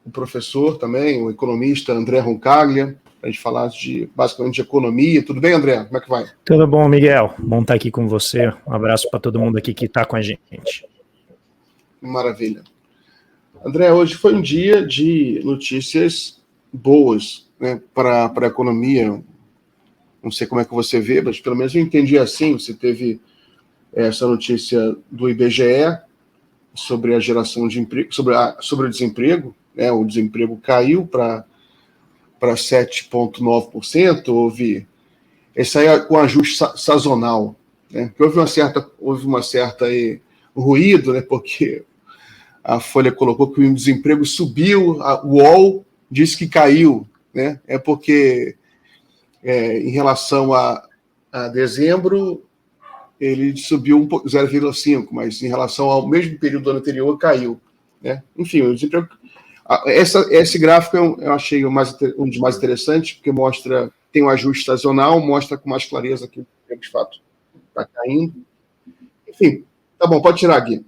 o professor também, o economista André Roncaglia, para a gente falar basicamente de economia. Tudo bem, André? Como é que vai? Tudo bom, Miguel? Bom estar aqui com você. Um abraço para todo mundo aqui que está com a gente. Maravilha. André, hoje foi um dia de notícias boas, né, para a economia. Não sei como é que você vê, mas pelo menos eu entendi assim. Você teve essa notícia do IBGE sobre a geração de emprego, sobre o desemprego, né? O desemprego caiu para 7,9%, houve esse aí com ajuste sazonal, né? Porque houve uma certa ruído, né? Porque a Folha colocou que o desemprego subiu, o UOL disse que caiu, né? É porque em relação a dezembro ele subiu 0,5, mas em relação ao mesmo período do ano anterior caiu, né? Enfim, o desemprego. Esse gráfico eu achei um dos mais interessantes, porque tem um ajuste sazonal, mostra com mais clareza que o desemprego de fato está caindo. Enfim, tá bom, pode tirar aqui.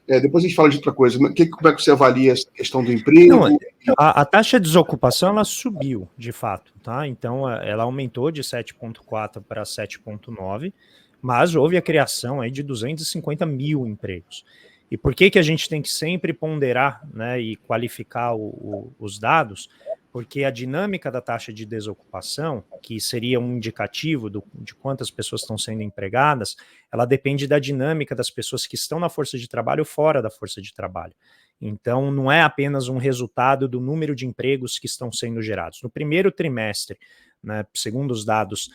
Depois a gente fala de outra coisa. Como é que você avalia essa questão do emprego? Não, a taxa de desocupação ela subiu, de fato, tá? Então ela aumentou de 7,4 para 7,9, mas houve a criação aí de 250 mil empregos. E por que a gente tem que sempre ponderar, né, e qualificar os dados? Porque a dinâmica da taxa de desocupação, que seria um indicativo de quantas pessoas estão sendo empregadas, ela depende da dinâmica das pessoas que estão na força de trabalho ou fora da força de trabalho. Então, não é apenas um resultado do número de empregos que estão sendo gerados. No primeiro trimestre, né, segundo os dados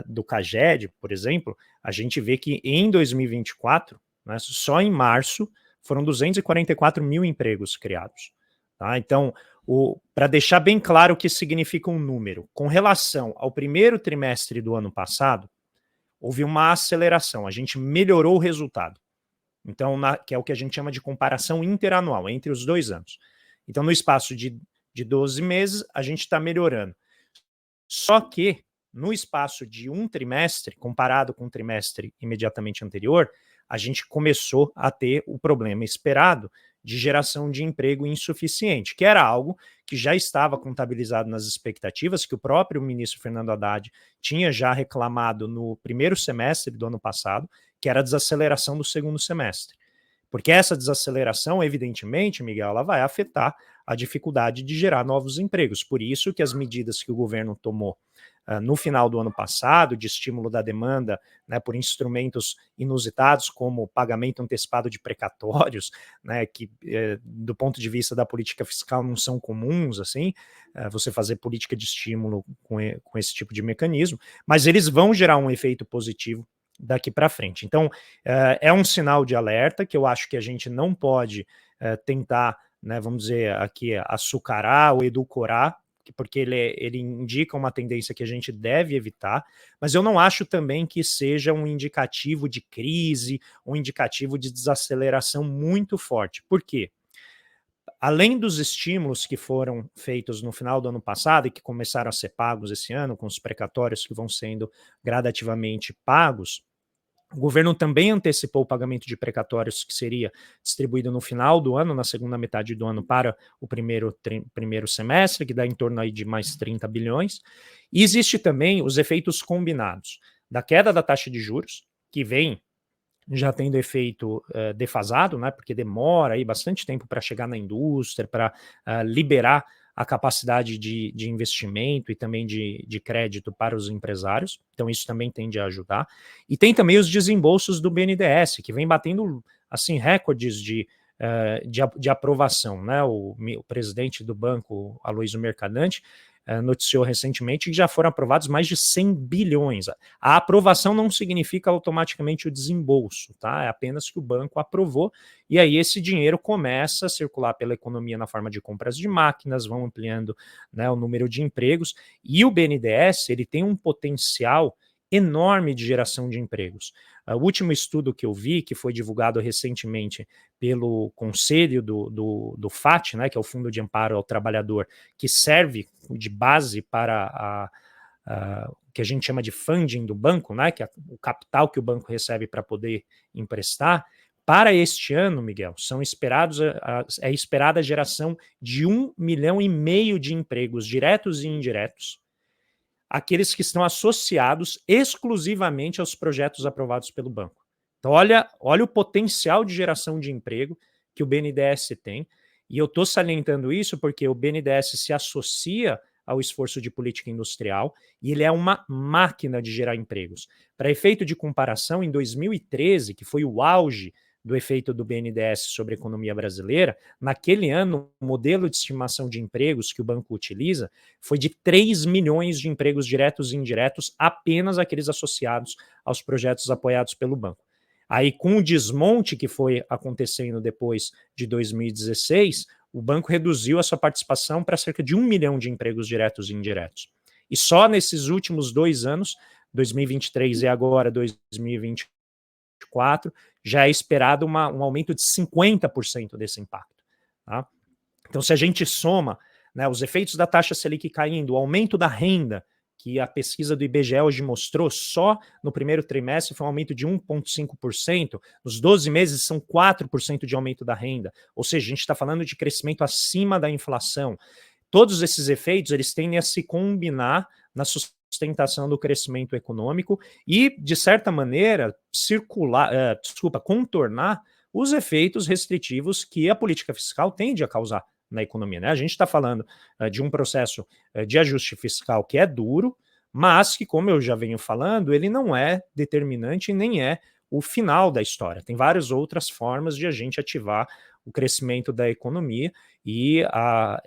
do CAGED, por exemplo, a gente vê que em 2024, né, só em março, foram 244 mil empregos criados. Tá? Então, para deixar bem claro o que significa um número, com relação ao primeiro trimestre do ano passado, houve uma aceleração, a gente melhorou o resultado. Então, que é o que a gente chama de comparação interanual, entre os 2 anos. Então, no espaço de 12 meses, a gente está melhorando. Só que, no espaço de um trimestre, comparado com o trimestre imediatamente anterior, a gente começou a ter o problema esperado de geração de emprego insuficiente, que era algo que já estava contabilizado nas expectativas, que o próprio ministro Fernando Haddad tinha já reclamado no primeiro semestre do ano passado, que era a desaceleração do segundo semestre. Porque essa desaceleração, evidentemente, Miguel, ela vai afetar a dificuldade de gerar novos empregos. Por isso que as medidas que o governo tomou no final do ano passado, de estímulo da demanda, né, por instrumentos inusitados, como pagamento antecipado de precatórios, né, que do ponto de vista da política fiscal não são comuns, assim, você fazer política de estímulo com esse tipo de mecanismo, mas eles vão gerar um efeito positivo daqui para frente. Então, é um sinal de alerta que eu acho que a gente não pode tentar, né, vamos dizer aqui, açucarar ou edulcorar, porque ele indica uma tendência que a gente deve evitar, mas eu não acho também que seja um indicativo de crise, um indicativo de desaceleração muito forte. Por quê? Além dos estímulos que foram feitos no final do ano passado e que começaram a ser pagos esse ano, com os precatórios que vão sendo gradativamente pagos, o governo também antecipou o pagamento de precatórios que seria distribuído no final do ano, na segunda metade do ano, para o primeiro semestre, que dá em torno aí de mais 30 bilhões. E existe também os efeitos combinados da queda da taxa de juros, que vem já tendo efeito defasado, né, porque demora aí bastante tempo para chegar na indústria, para liberar a capacidade de investimento e também de crédito para os empresários, então isso também tende a ajudar. E tem também os desembolsos do BNDES, que vem batendo assim recordes de aprovação, né? O presidente do banco, Aloysio Mercadante, noticiou recentemente que já foram aprovados mais de 100 bilhões. A aprovação não significa automaticamente o desembolso, tá? É apenas que o banco aprovou, e aí esse dinheiro começa a circular pela economia na forma de compras de máquinas, vão ampliando, né, o número de empregos, e o BNDES ele tem um potencial enorme de geração de empregos. O último estudo que eu vi, que foi divulgado recentemente pelo conselho do FAT, né, que é o Fundo de Amparo ao Trabalhador, que serve de base para o que a gente chama de funding do banco, né, que é o capital que o banco recebe para poder emprestar, para este ano, Miguel, é esperada a geração de 1,5 milhão de empregos diretos e indiretos, aqueles que estão associados exclusivamente aos projetos aprovados pelo banco. Então, olha o potencial de geração de emprego que o BNDES tem, e eu estou salientando isso porque o BNDES se associa ao esforço de política industrial e ele é uma máquina de gerar empregos. Para efeito de comparação, em 2013, que foi o auge do efeito do BNDES sobre a economia brasileira, naquele ano, o modelo de estimação de empregos que o banco utiliza foi de 3 milhões de empregos diretos e indiretos, apenas aqueles associados aos projetos apoiados pelo banco. Aí, com o desmonte que foi acontecendo depois de 2016, o banco reduziu a sua participação para cerca de 1 milhão de empregos diretos e indiretos. E só nesses últimos 2 anos, 2023 e agora 2024, já é esperado um aumento de 50% desse impacto. Tá? Então, se a gente soma, né, os efeitos da taxa Selic caindo, o aumento da renda, que a pesquisa do IBGE hoje mostrou, só no primeiro trimestre foi um aumento de 1,5%, nos 12 meses são 4% de aumento da renda, ou seja, a gente está falando de crescimento acima da inflação. Todos esses efeitos, eles tendem a se combinar na sustentação do crescimento econômico e, de certa maneira, contornar os efeitos restritivos que a política fiscal tende a causar na economia, né? A gente está falando de um processo de ajuste fiscal que é duro, mas que, como eu já venho falando, ele não é determinante e nem é o final da história. Tem várias outras formas de a gente ativar o crescimento da economia e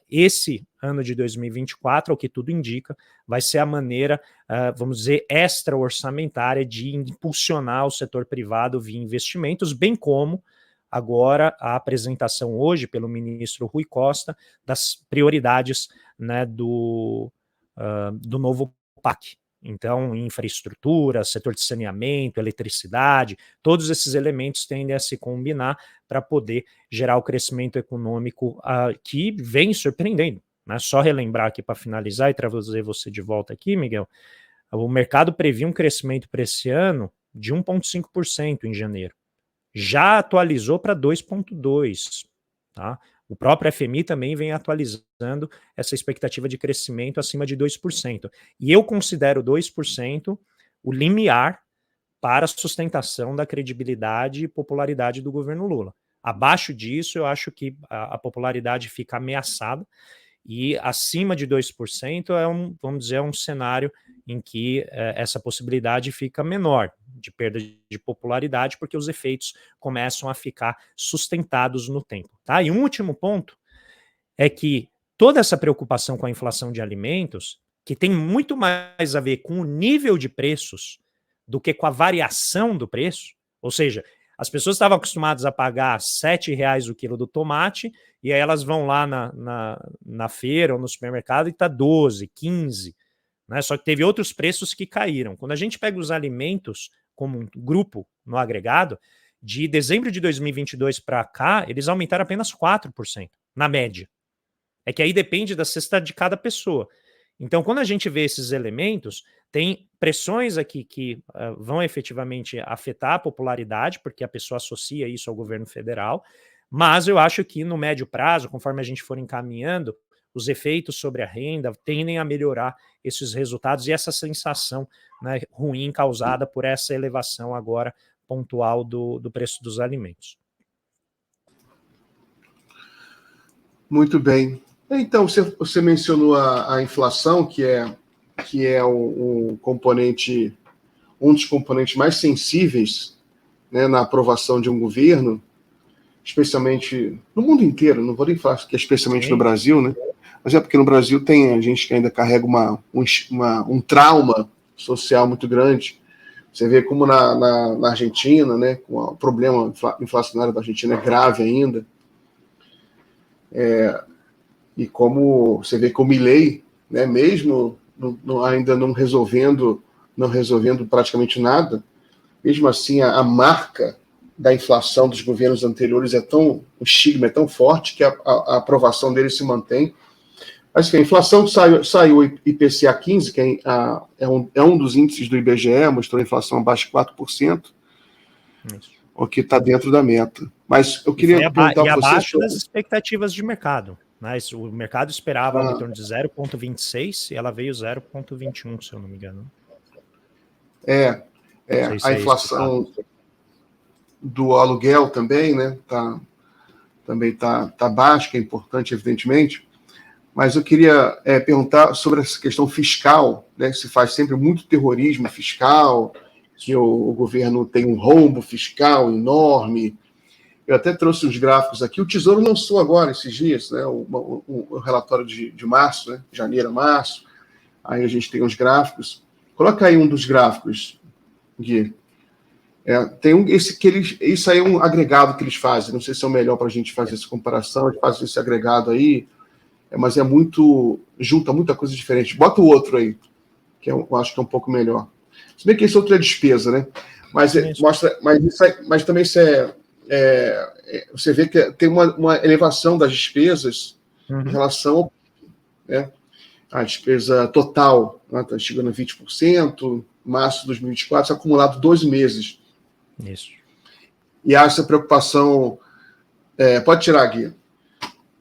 esse ano de 2024, ao que tudo indica, vai ser a maneira, vamos dizer, extra-orçamentária de impulsionar o setor privado via investimentos, bem como agora a apresentação hoje pelo ministro Rui Costa das prioridades, né, do novo PAC. Então, infraestrutura, setor de saneamento, eletricidade, todos esses elementos tendem a se combinar para poder gerar o crescimento econômico que vem surpreendendo. Né? Só relembrar aqui para finalizar e trazer você de volta aqui, Miguel, o mercado previa um crescimento para esse ano de 1,5% em janeiro. Já atualizou para 2,2%. Tá? O próprio FMI também vem atualizando essa expectativa de crescimento acima de 2%. E eu considero 2% o limiar para a sustentação da credibilidade e popularidade do governo Lula. Abaixo disso, eu acho que a popularidade fica ameaçada, e acima de 2% vamos dizer, um cenário em que essa possibilidade fica menor de perda de popularidade, porque os efeitos começam a ficar sustentados no tempo. Tá? E um último ponto é que toda essa preocupação com a inflação de alimentos, que tem muito mais a ver com o nível de preços do que com a variação do preço, ou seja, as pessoas estavam acostumadas a pagar R$ 7,00 o quilo do tomate, e aí elas vão lá na feira ou no supermercado e está 12, 15. Né? Só que teve outros preços que caíram. Quando a gente pega os alimentos como um grupo no agregado, de dezembro de 2022 para cá, eles aumentaram apenas 4%, na média. É que aí depende da cesta de cada pessoa. Então, quando a gente vê esses elementos, tem pressões aqui que vão efetivamente afetar a popularidade, porque a pessoa associa isso ao governo federal, mas eu acho que no médio prazo, conforme a gente for encaminhando, os efeitos sobre a renda tendem a melhorar esses resultados e essa sensação, né, ruim causada por essa elevação agora pontual do preço dos alimentos. Muito bem. Então, você mencionou a inflação, que é um componente, um dos componentes mais sensíveis, né, na aprovação de um governo, especialmente no mundo inteiro, não vou nem falar que é especialmente no Brasil, né? Mas é porque no Brasil tem a gente que ainda carrega um trauma social muito grande. Você vê como na Argentina, né, o problema inflacionário da Argentina é grave ainda. E como você vê que o Milei, né, mesmo ainda não resolvendo praticamente nada, mesmo assim a marca da inflação dos governos anteriores o estigma é tão forte que a aprovação dele se mantém. Mas enfim, a inflação saiu IPCA 15, que é um dos índices do IBGE, mostrou a inflação abaixo de 4%. Isso. o que está dentro da meta. Mas eu queria perguntar para você... abaixo das expectativas de mercado. Mas o mercado esperava algo em torno de 0,26 e ela veio 0,21, se eu não me engano. A inflação do aluguel também, né? Também tá baixa, que é importante, evidentemente. Mas eu queria perguntar sobre essa questão fiscal, né? Se faz sempre muito terrorismo fiscal, que o governo tem um rombo fiscal enorme. Eu até trouxe os gráficos aqui. O Tesouro lançou agora, esses dias, né, o relatório de março, né, janeiro a março. Aí a gente tem os gráficos. Coloca aí um dos gráficos, Gui. Tem isso aí é um agregado que eles fazem. Não sei se é o melhor para a gente fazer essa comparação. Eles fazem esse agregado aí, mas junta muita coisa diferente. Bota o outro aí, que eu acho que é um pouco melhor. Se bem que esse outro é despesa, né? Mas mas também isso você vê que tem uma elevação das despesas em relação ao, né, a despesa total, está chegando a 20%, março de 2024, acumulado 12 meses. Isso. E há essa preocupação, pode tirar, Gui.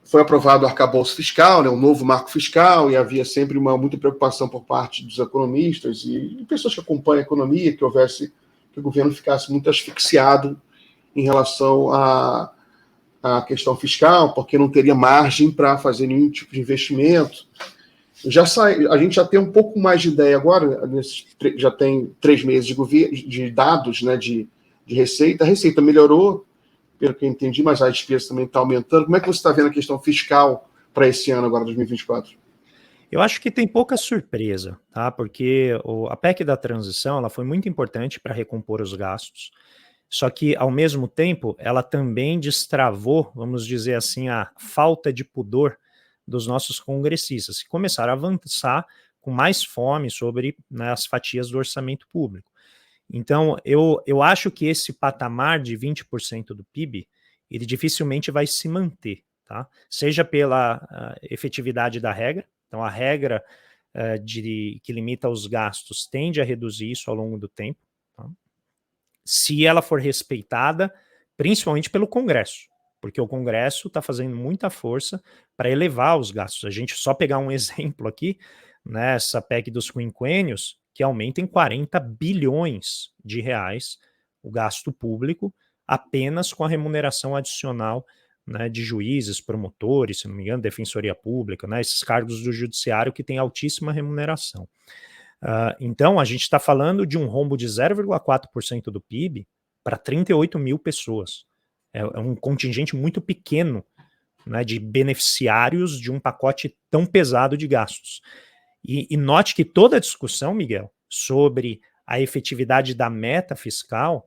Foi aprovado o arcabouço fiscal, né, um novo marco fiscal, e havia sempre muita preocupação por parte dos economistas e pessoas que acompanham a economia, que o governo ficasse muito asfixiado em relação à questão fiscal, porque não teria margem para fazer nenhum tipo de investimento. A gente já tem um pouco mais de ideia agora, já tem 3 meses de dados, né, de receita. A receita melhorou, pelo que eu entendi, mas a despesa também está aumentando. Como é que você está vendo a questão fiscal para esse ano agora, 2024? Eu acho que tem pouca surpresa, tá? Porque a PEC da transição ela foi muito importante para recompor os gastos. Só que, ao mesmo tempo, ela também destravou, vamos dizer assim, a falta de pudor dos nossos congressistas, que começaram a avançar com mais fome sobre, né, as fatias do orçamento público. Então, eu acho que esse patamar de 20% do PIB, ele dificilmente vai se manter, tá? Seja pela efetividade da regra, então a regra que limita os gastos tende a reduzir isso ao longo do tempo, tá? Se ela for respeitada, principalmente pelo Congresso, porque o Congresso está fazendo muita força para elevar os gastos. A gente só pegar um exemplo aqui, nessa PEC dos quinquênios, que aumenta em 40 bilhões de reais o gasto público apenas com a remuneração adicional, né, de juízes, promotores, se não me engano, defensoria pública, né, esses cargos do judiciário que têm altíssima remuneração. Então, a gente está falando de um rombo de 0,4% do PIB para 38 mil pessoas. É um contingente muito pequeno, né, de beneficiários de um pacote tão pesado de gastos. E note que toda a discussão, Miguel, sobre a efetividade da meta fiscal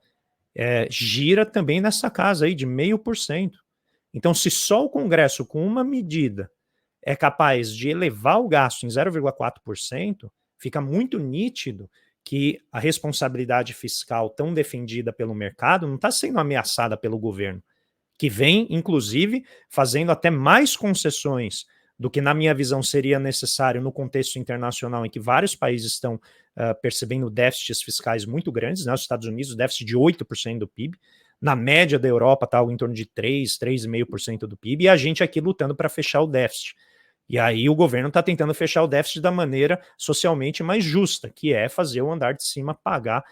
gira também nessa casa aí de 0,5%. Então, se só o Congresso, com uma medida, é capaz de elevar o gasto em 0,4%, fica muito nítido que a responsabilidade fiscal tão defendida pelo mercado não está sendo ameaçada pelo governo, que vem, inclusive, fazendo até mais concessões do que, na minha visão, seria necessário no contexto internacional em que vários países estão percebendo déficits fiscais muito grandes, né? Os Estados Unidos, déficit de 8% do PIB, na média da Europa está algo em torno de 3,5% do PIB, e a gente aqui lutando para fechar o déficit. E aí o governo está tentando fechar o déficit da maneira socialmente mais justa, que é fazer o andar de cima pagar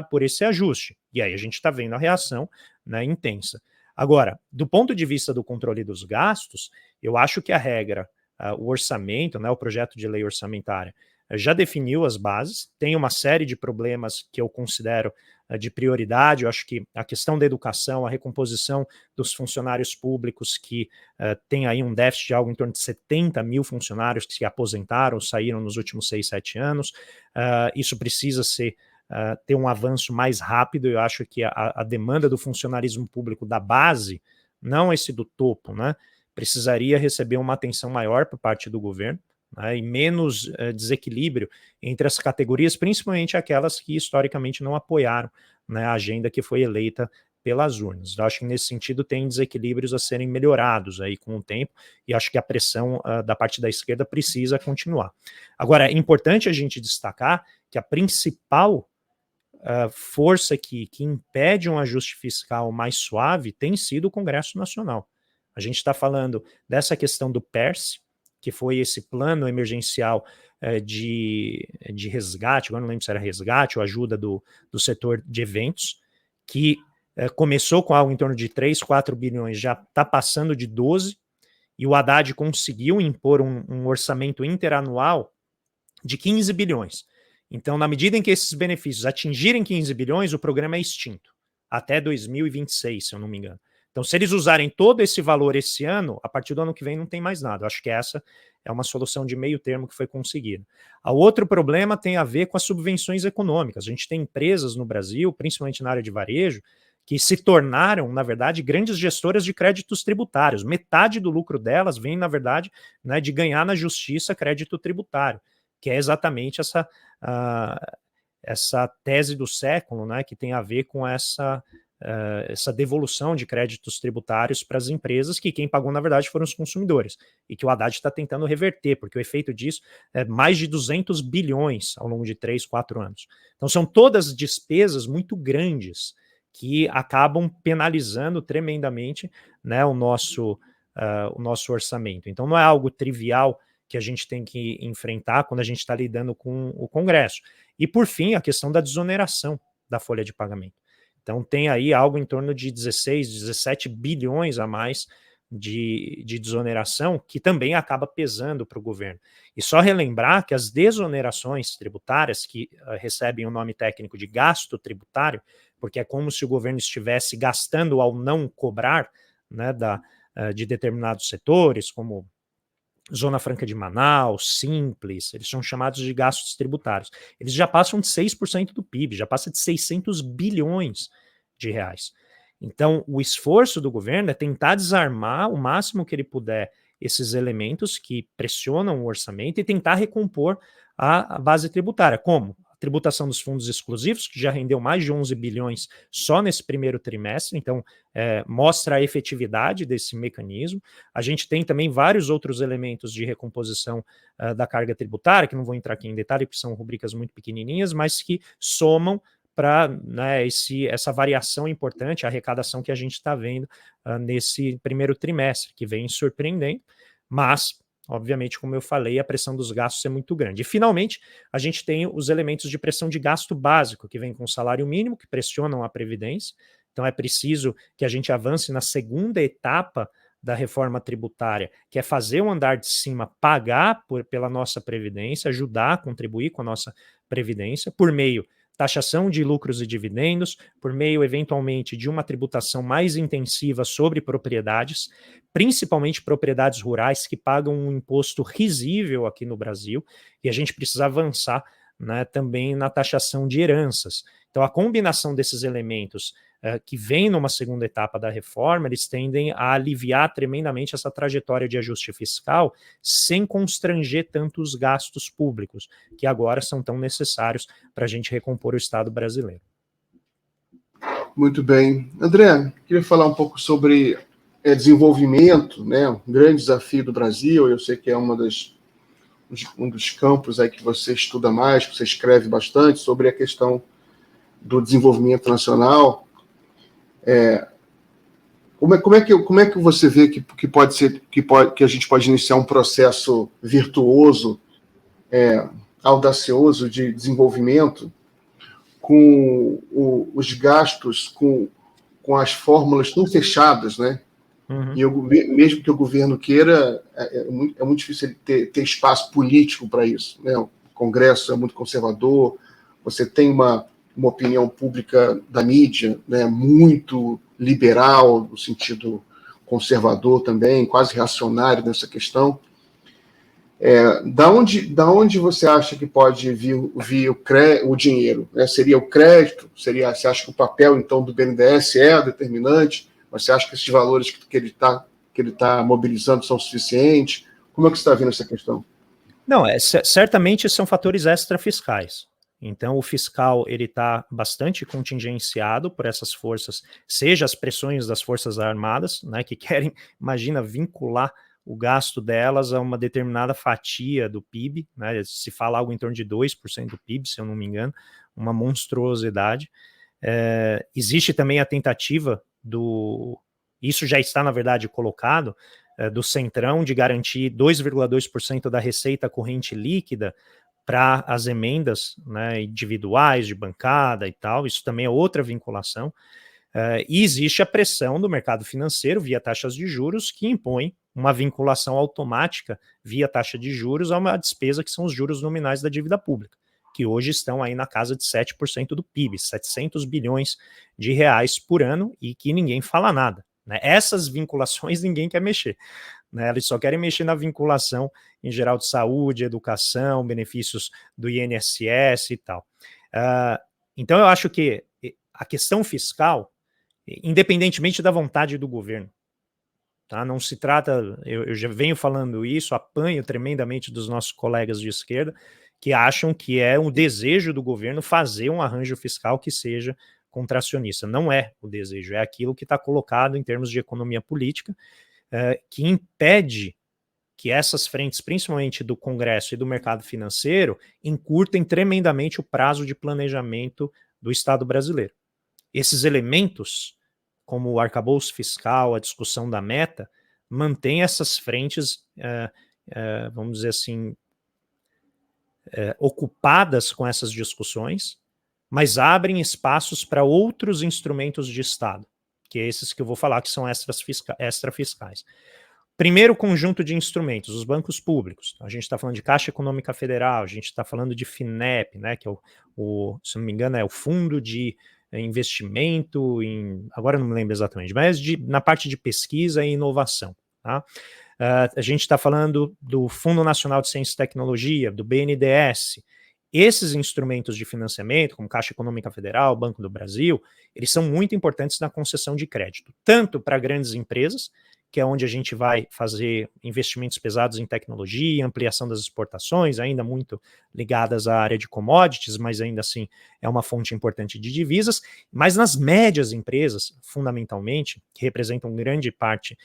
por esse ajuste. E aí a gente está vendo a reação, né, intensa. Agora, do ponto de vista do controle dos gastos, eu acho que a regra, o orçamento, né, o projeto de lei orçamentária, já definiu as bases, tem uma série de problemas que eu considero de prioridade. Eu acho que a questão da educação, a recomposição dos funcionários públicos, que tem aí um déficit de algo em torno de 70 mil funcionários que se aposentaram, saíram nos últimos 6, 7 anos, isso precisa ter um avanço mais rápido. Eu acho que a demanda do funcionarismo público da base, não esse do topo, né, precisaria receber uma atenção maior por parte do governo, né, e menos desequilíbrio entre as categorias, principalmente aquelas que historicamente não apoiaram, né, a agenda que foi eleita pelas urnas. Eu acho que nesse sentido tem desequilíbrios a serem melhorados aí com o tempo, e acho que a pressão da parte da esquerda precisa continuar. Agora, é importante a gente destacar que a principal força que impede um ajuste fiscal mais suave tem sido o Congresso Nacional. A gente está falando dessa questão do PERSE, que foi esse plano emergencial de resgate, agora não lembro se era resgate ou ajuda do setor de eventos, que começou com algo em torno de 3, 4 bilhões, já está passando de 12, e o Haddad conseguiu impor um orçamento interanual de 15 bilhões. Então, na medida em que esses benefícios atingirem 15 bilhões, o programa é extinto, até 2026, se eu não me engano. Então, se eles usarem todo esse valor esse ano, a partir do ano que vem não tem mais nada. Eu acho que essa é uma solução de meio termo que foi conseguida. O outro problema tem a ver com as subvenções econômicas. A gente tem empresas no Brasil, principalmente na área de varejo, que se tornaram, na verdade, grandes gestoras de créditos tributários. Metade do lucro delas vem, na verdade, né, de ganhar na justiça crédito tributário, que é exatamente essa tese do século, né, que tem a ver com essa devolução de créditos tributários para as empresas, que quem pagou, na verdade, foram os consumidores, e que o Haddad está tentando reverter, porque o efeito disso é mais de 200 bilhões ao longo de 3, 4 anos. Então, são todas despesas muito grandes que acabam penalizando tremendamente, né, o nosso orçamento. Então, não é algo trivial que a gente tem que enfrentar quando a gente está lidando com o Congresso. E, por fim, a questão da desoneração da folha de pagamento. Então, tem aí algo em torno de 16, 17 bilhões a mais de desoneração, que também acaba pesando para o governo. E só relembrar que as desonerações tributárias, que recebem o nome técnico de gasto tributário, porque é como se o governo estivesse gastando ao não cobrar, né, de determinados setores, como Zona Franca de Manaus, Simples, eles são chamados de gastos tributários. Eles já passam de 6% do PIB, já passa de 600 bilhões de reais. Então, o esforço do governo é tentar desarmar o máximo que ele puder esses elementos que pressionam o orçamento e tentar recompor a base tributária. Como? A tributação dos fundos exclusivos, que já rendeu mais de 11 bilhões só nesse primeiro trimestre, então mostra a efetividade desse mecanismo. A gente tem também vários outros elementos de recomposição da carga tributária, que não vou entrar aqui em detalhe, porque são rubricas muito pequenininhas, mas que somam para, né, essa variação importante, a arrecadação que a gente está vendo nesse primeiro trimestre, que vem surpreendendo, mas, obviamente, como eu falei, a pressão dos gastos é muito grande. E, finalmente, a gente tem os elementos de pressão de gasto básico, que vem com o salário mínimo, que pressionam a Previdência. Então, é preciso que a gente avance na segunda etapa da reforma tributária, que é fazer o andar de cima pagar pela nossa Previdência, ajudar a contribuir com a nossa Previdência, por meio taxação de lucros e dividendos, por meio, eventualmente, de uma tributação mais intensiva sobre propriedades, principalmente propriedades rurais que pagam um imposto risível aqui no Brasil, e a gente precisa avançar, né, também na taxação de heranças. Então, a combinação desses elementos que vem numa segunda etapa da reforma, eles tendem a aliviar tremendamente essa trajetória de ajuste fiscal, sem constranger tanto os gastos públicos, que agora são tão necessários para a gente recompor o Estado brasileiro. Muito bem. André, queria falar um pouco sobre desenvolvimento, né? Um grande desafio do Brasil. Eu sei que é um dos campos aí que você estuda mais, que você escreve bastante sobre a questão do desenvolvimento nacional. Como é que você vê que pode ser que a gente pode iniciar um processo virtuoso, audacioso de desenvolvimento, com os gastos, com as fórmulas tão fechadas, né? Uhum. E mesmo que o governo queira, é muito difícil ter espaço político para isso, né? O Congresso é muito conservador, você tem uma opinião pública da mídia, né, muito liberal, no sentido conservador também, quase reacionário nessa questão. Da onde você acha que pode vir o dinheiro? Né? Seria o crédito? Você acha que o papel, então, do BNDES é determinante? Você acha que esses valores que ele está mobilizando são suficientes? Como é que você está vendo essa questão? Não, certamente são fatores extrafiscais. Então, o fiscal ele está bastante contingenciado por essas forças, seja as pressões das Forças Armadas, né, que querem, imagina, vincular o gasto delas a uma determinada fatia do PIB, né, se fala algo em torno de 2% do PIB, se eu não me engano, uma monstruosidade. Existe também a tentativa isso já está, na verdade, colocado, do Centrão de garantir 2,2% da receita corrente líquida para as emendas, né, individuais, de bancada e tal. Isso também é outra vinculação. E existe a pressão do mercado financeiro via taxas de juros que impõe uma vinculação automática via taxa de juros a uma despesa que são os juros nominais da dívida pública, que hoje estão aí na casa de 7% do PIB, 700 bilhões de reais por ano, e que ninguém fala nada, né? Essas vinculações ninguém quer mexer, né? Eles só querem mexer na vinculação em geral de saúde, educação, benefícios do INSS e tal. Então eu acho que a questão fiscal, independentemente da vontade do governo, tá? Não se trata, eu já venho falando isso, apanho tremendamente dos nossos colegas de esquerda, que acham que é um desejo do governo fazer um arranjo fiscal que seja contracionista. Não é o desejo, é aquilo que está colocado em termos de economia política, que impede que essas frentes, principalmente do Congresso e do mercado financeiro, encurtem tremendamente o prazo de planejamento do Estado brasileiro. Esses elementos, como o arcabouço fiscal, a discussão da meta, mantém essas frentes, vamos dizer assim, ocupadas com essas discussões, mas abrem espaços para outros instrumentos de Estado, que é esses que eu vou falar que são extrafiscais. Primeiro conjunto de instrumentos, os bancos públicos. A gente está falando de Caixa Econômica Federal, a gente está falando de FINEP, né, que é se não me engano, é o Fundo de Investimento agora não me lembro exatamente, mas na parte de pesquisa e inovação. Tá? A gente está falando do Fundo Nacional de Ciência e Tecnologia, do BNDES. Esses instrumentos de financiamento, como Caixa Econômica Federal, Banco do Brasil, eles são muito importantes na concessão de crédito, tanto para grandes empresas, que é onde a gente vai fazer investimentos pesados em tecnologia, ampliação das exportações, ainda muito ligadas à área de commodities, mas ainda assim é uma fonte importante de divisas, mas nas médias empresas, fundamentalmente, que representam grande parte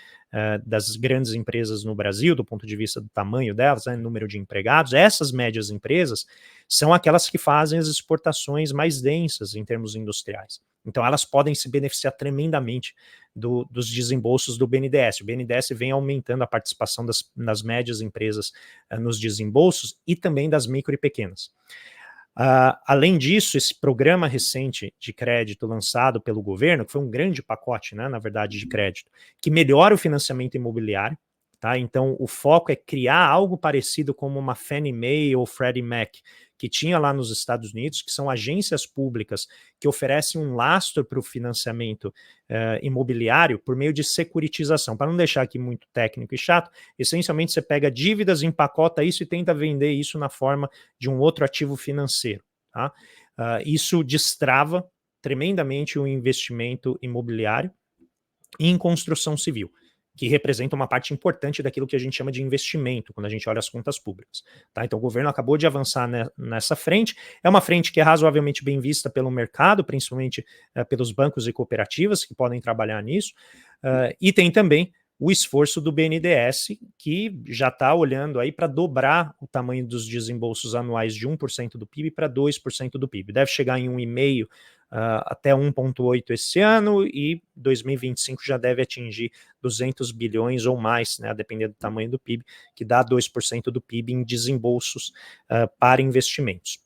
das grandes empresas no Brasil, do ponto de vista do tamanho delas, né, número de empregados, essas médias empresas são aquelas que fazem as exportações mais densas em termos industriais. Então, elas podem se beneficiar tremendamente dos desembolsos do BNDES. O BNDES vem aumentando a participação das médias empresas nos desembolsos e também das micro e pequenas. Além disso, esse programa recente de crédito lançado pelo governo, que foi um grande pacote, né, na verdade, de crédito, que melhora o financiamento imobiliário. Tá? Então, o foco é criar algo parecido como uma Fannie Mae ou Freddie Mac, que tinha lá nos Estados Unidos, que são agências públicas que oferecem um lastro para o financiamento imobiliário por meio de securitização. Para não deixar aqui muito técnico e chato, essencialmente você pega dívidas, empacota isso e tenta vender isso na forma de um outro ativo financeiro. Tá? Isso destrava tremendamente o investimento imobiliário em construção civil, que representa uma parte importante daquilo que a gente chama de investimento, quando a gente olha as contas públicas. Tá? Então, o governo acabou de avançar nessa frente. É uma frente que é razoavelmente bem vista pelo mercado, principalmente pelos bancos e cooperativas que podem trabalhar nisso. E tem também o esforço do BNDES, que já está olhando aí para dobrar o tamanho dos desembolsos anuais de 1% do PIB para 2% do PIB. Deve chegar em 1,5% até 1,8% esse ano, e 2025 já deve atingir 200 bilhões ou mais, né, a depender do tamanho do PIB, que dá 2% do PIB em desembolsos para investimentos.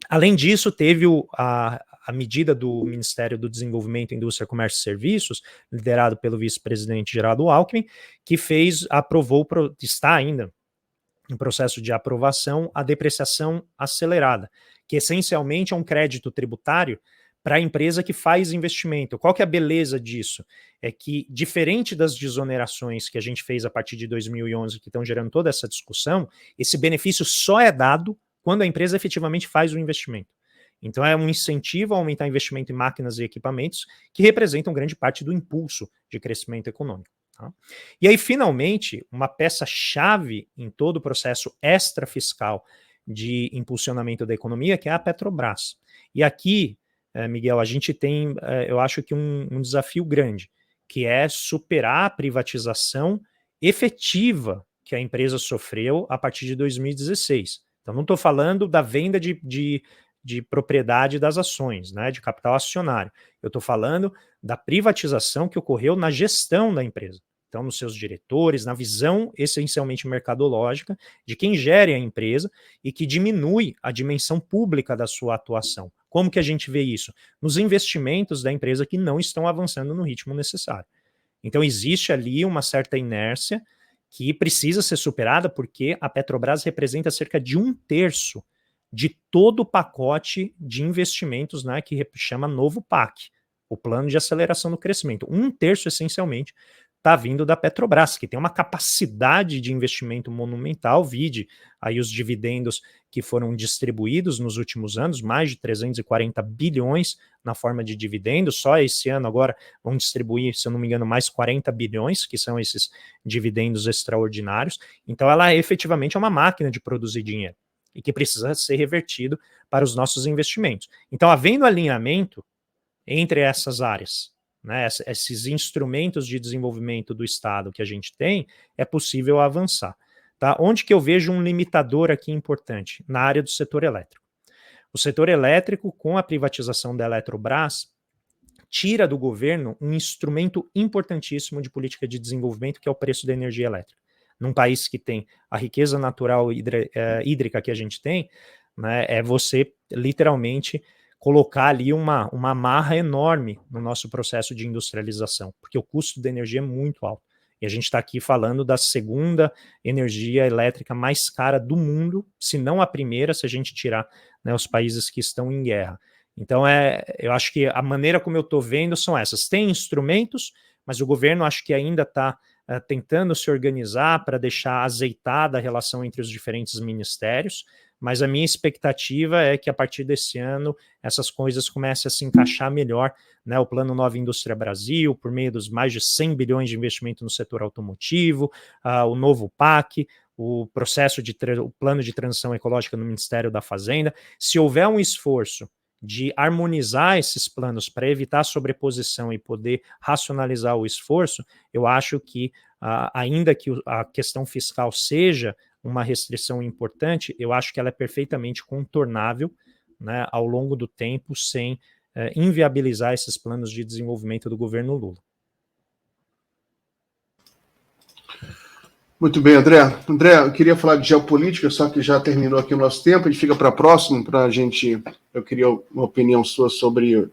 Além disso, teve a medida do Ministério do Desenvolvimento, Indústria, Comércio e Serviços, liderado pelo vice-presidente Geraldo Alckmin, que está ainda em processo de aprovação, a depreciação acelerada, que essencialmente é um crédito tributário para a empresa que faz investimento. Qual que é a beleza disso? É que, diferente das desonerações que a gente fez a partir de 2011, que estão gerando toda essa discussão, esse benefício só é dado quando a empresa efetivamente faz o investimento. Então, é um incentivo a aumentar investimento em máquinas e equipamentos, que representam grande parte do impulso de crescimento econômico. Tá? E aí, finalmente, uma peça-chave em todo o processo extrafiscal de impulsionamento da economia, que é a Petrobras. E aqui, Miguel, a gente tem, eu acho que um desafio grande, que é superar a privatização efetiva que a empresa sofreu a partir de 2016. Então, não estou falando da venda de de propriedade das ações, né, de capital acionário. Eu estou falando da privatização que ocorreu na gestão da empresa. Então, nos seus diretores, na visão essencialmente mercadológica de quem gere a empresa e que diminui a dimensão pública da sua atuação. Como que a gente vê isso? Nos investimentos da empresa que não estão avançando no ritmo necessário. Então, existe ali uma certa inércia que precisa ser superada porque a Petrobras representa cerca de 1/3 de todo o pacote de investimentos, né, que chama Novo PAC, o Plano de Aceleração do Crescimento. 1/3, essencialmente, está vindo da Petrobras, que tem uma capacidade de investimento monumental, vide aí os dividendos que foram distribuídos nos últimos anos, mais de 340 bilhões na forma de dividendos, só esse ano agora vão distribuir, se eu não me engano, mais 40 bilhões, que são esses dividendos extraordinários. Então ela efetivamente é uma máquina de produzir dinheiro e que precisa ser revertido para os nossos investimentos. Então, havendo alinhamento entre essas áreas, né, esses instrumentos de desenvolvimento do Estado que a gente tem, é possível avançar. Tá? Onde que eu vejo um limitador aqui importante? Na área do setor elétrico. O setor elétrico, com a privatização da Eletrobras, tira do governo um instrumento importantíssimo de política de desenvolvimento, que é o preço da energia elétrica. Num país que tem a riqueza natural hídrica que a gente tem, né, é você literalmente colocar ali uma amarra enorme no nosso processo de industrialização, porque o custo da energia é muito alto. E a gente está aqui falando da segunda energia elétrica mais cara do mundo, se não a primeira, se a gente tirar, né, os países que estão em guerra. Então, eu acho que a maneira como eu estou vendo são essas. Tem instrumentos, mas o governo acho que ainda está tentando se organizar para deixar azeitada a relação entre os diferentes ministérios, mas a minha expectativa é que a partir desse ano essas coisas comecem a se encaixar melhor, né? O Plano Nova Indústria Brasil, por meio dos mais de 100 bilhões de investimento no setor automotivo, o novo PAC, o plano de transição ecológica no Ministério da Fazenda. Se houver um esforço de harmonizar esses planos para evitar a sobreposição e poder racionalizar o esforço, eu acho que, ainda que a questão fiscal seja uma restrição importante, eu acho que ela é perfeitamente contornável, né, ao longo do tempo, sem inviabilizar esses planos de desenvolvimento do governo Lula. Muito bem, André. André, eu queria falar de geopolítica, só que já terminou aqui o nosso tempo, a gente fica para próximo, para a gente... Eu queria uma opinião sua sobre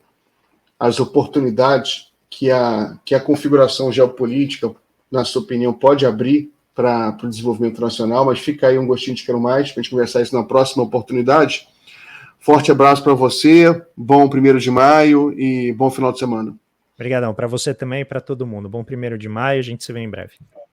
as oportunidades que a configuração geopolítica, na sua opinião, pode abrir para o desenvolvimento nacional, mas fica aí um gostinho de quero mais, para a gente conversar isso na próxima oportunidade. Forte abraço para você, bom 1º de maio e bom final de semana. Obrigadão, para você também e para todo mundo. Bom 1º de maio, a gente se vê em breve.